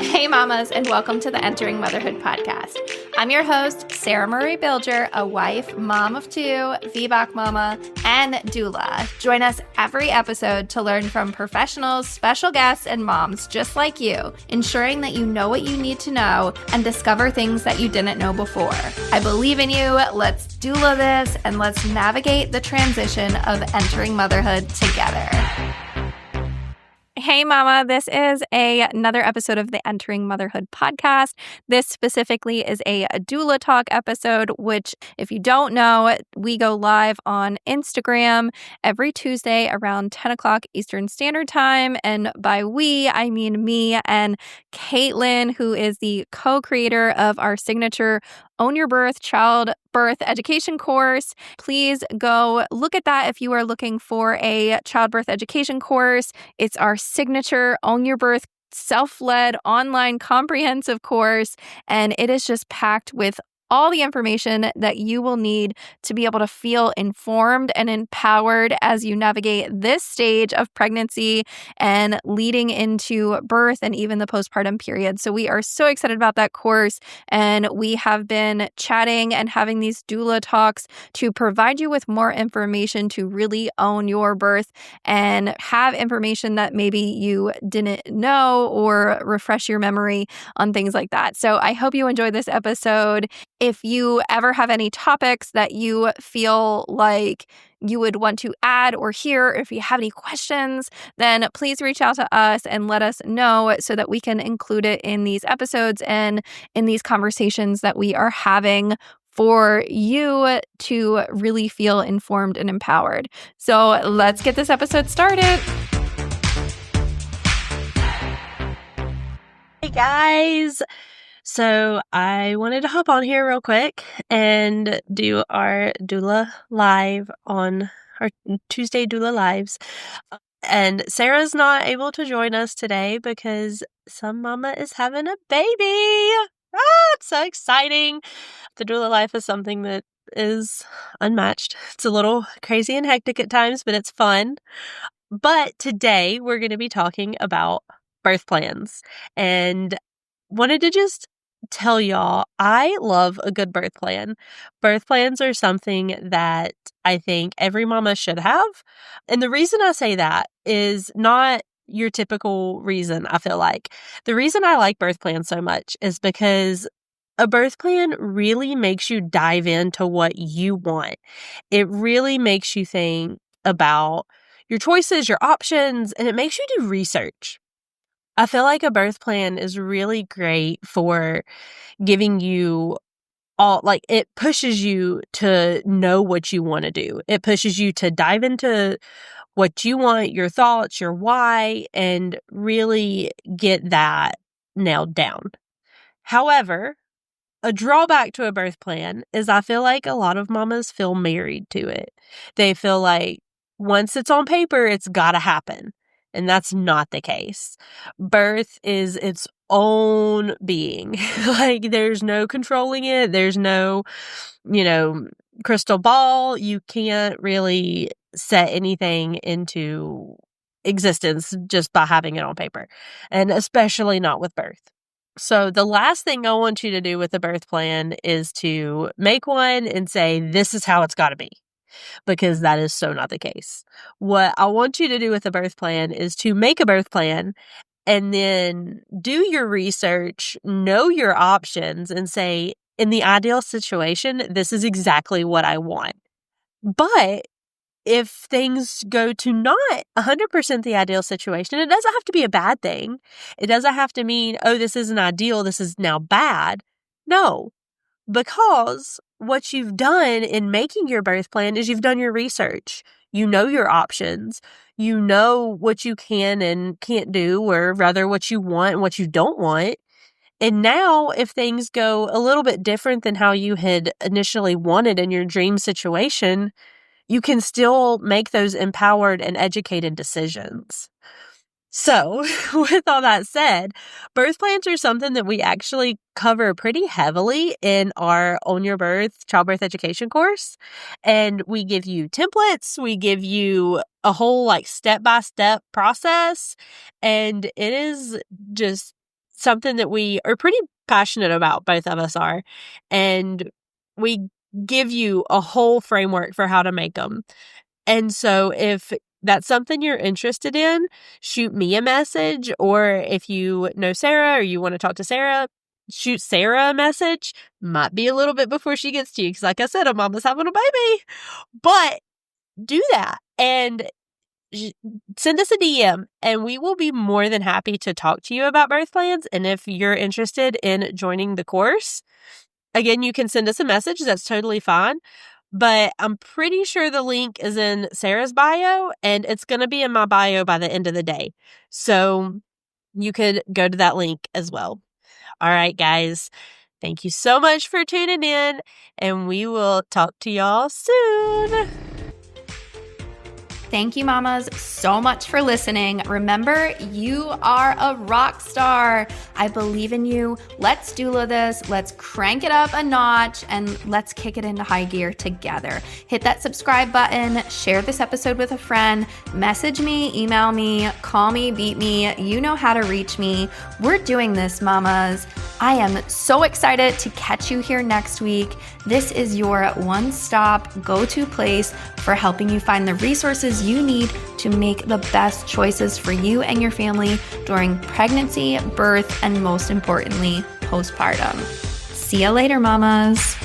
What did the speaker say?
Hey mamas, and welcome to the Entering Motherhood podcast. I'm your host, Sarah Marie Bilger, a wife, mom of two, VBAC mama, and doula. Join us every episode to learn from professionals, special guests, and moms just like you, ensuring that you know what you need to know and discover things that you didn't know before. I believe in you. Let's doula this, and let's navigate the transition of entering motherhood together. Hey mama, this is another episode of the Entering Motherhood podcast. This specifically is a Doula Talk episode, which if you don't know, we go live on Instagram every Tuesday around 10 o'clock Eastern Standard Time. And by we, I mean me and Katelyn, who is the co-creator of our signature Own Your Birth childbirth education course. Please go look at that if you are looking for a childbirth education course. It's our signature Own Your Birth self-led online comprehensive course, and it is just packed with all the information that you will need to be able to feel informed and empowered as you navigate this stage of pregnancy and leading into birth and even the postpartum period. So we are so excited about that course, and we have been chatting and having these doula talks to provide you with more information to really own your birth and have information that maybe you didn't know or refresh your memory on things like that. So I hope you enjoyed this episode. If you ever have any topics that you feel like you would want to add or hear, if you have any questions, then please reach out to us and let us know so that we can include it in these episodes and in these conversations that we are having for you to really feel informed and empowered. So let's get this episode started. Hey guys! So I wanted to hop on here real quick and do our doula live on our Tuesday doula lives. And Sarah's not able to join us today because some mama is having a baby. It's so exciting. The doula life is something that is unmatched. It's a little crazy and hectic at times, but it's fun. But today we're going to be talking about birth plans, and wanted to just tell y'all, I love a good birth plan. Birth plans are something that I think every mama should have. And the reason I say that is not your typical reason, I feel like. The reason I like birth plans so much is because a birth plan really makes you dive into what you want. It really makes you think about your choices, your options, and it makes you do research. I feel like a birth plan is really great for giving you it pushes you to know what you want to do. It pushes you to dive into what you want, your thoughts, your why, and really get that nailed down. However, a drawback to a birth plan is I feel like a lot of mamas feel married to it. They feel like once it's on paper, it's got to happen. And that's not the case. Birth is its own being. Like, there's no controlling it. There's no, crystal ball. You can't really set anything into existence just by having it on paper. And especially not with birth. So the last thing I want you to do with a birth plan is to make one and say, this is how it's got to be. Because that is so not the case. What I want you to do with a birth plan is to make a birth plan and then do your research, know your options, and say, in the ideal situation, this is exactly what I want. But if things go to not 100% the ideal situation, it doesn't have to be a bad thing. It doesn't have to mean, oh, this isn't ideal, this is now bad. No. Because what you've done in making your birth plan is you've done your research. You know your options. You know what you can and can't do, or rather what you want and what you don't want. And now if things go a little bit different than how you had initially wanted in your dream situation, you can still make those empowered and educated decisions. So, with all that said, birth plans are something that we actually cover pretty heavily in our Own Your Birth childbirth education course. And we give you templates, we give you a whole step-by-step process, and it is just something that we are pretty passionate about, both of us are. And we give you a whole framework for how to make them. And so if that's something you're interested in, shoot me a message. Or if you know Sarah or you want to talk to Sarah, shoot Sarah a message. Might be a little bit before she gets to you because, like I said, a mama's having a baby. But do that and send us a DM, and we will be more than happy to talk to you about birth plans. And if you're interested in joining the course, again, you can send us a message. That's totally fine. But I'm pretty sure the link is in Sarah's bio, and it's going to be in my bio by the end of the day. So you could go to that link as well. All right, guys. Thank you so much for tuning in, and we will talk to y'all soon. Thank you, mamas, so much for listening. Remember, you are a rock star. I believe in you. Let's doula this. Let's crank it up a notch and let's kick it into high gear together. Hit that subscribe button, share this episode with a friend, message me, email me, call me, beat me. You know how to reach me. We're doing this, mamas. I am so excited to catch you here next week. This is your one-stop go-to place for helping you find the resources you need to make the best choices for you and your family during pregnancy, birth, and most importantly, postpartum. See you later, mamas.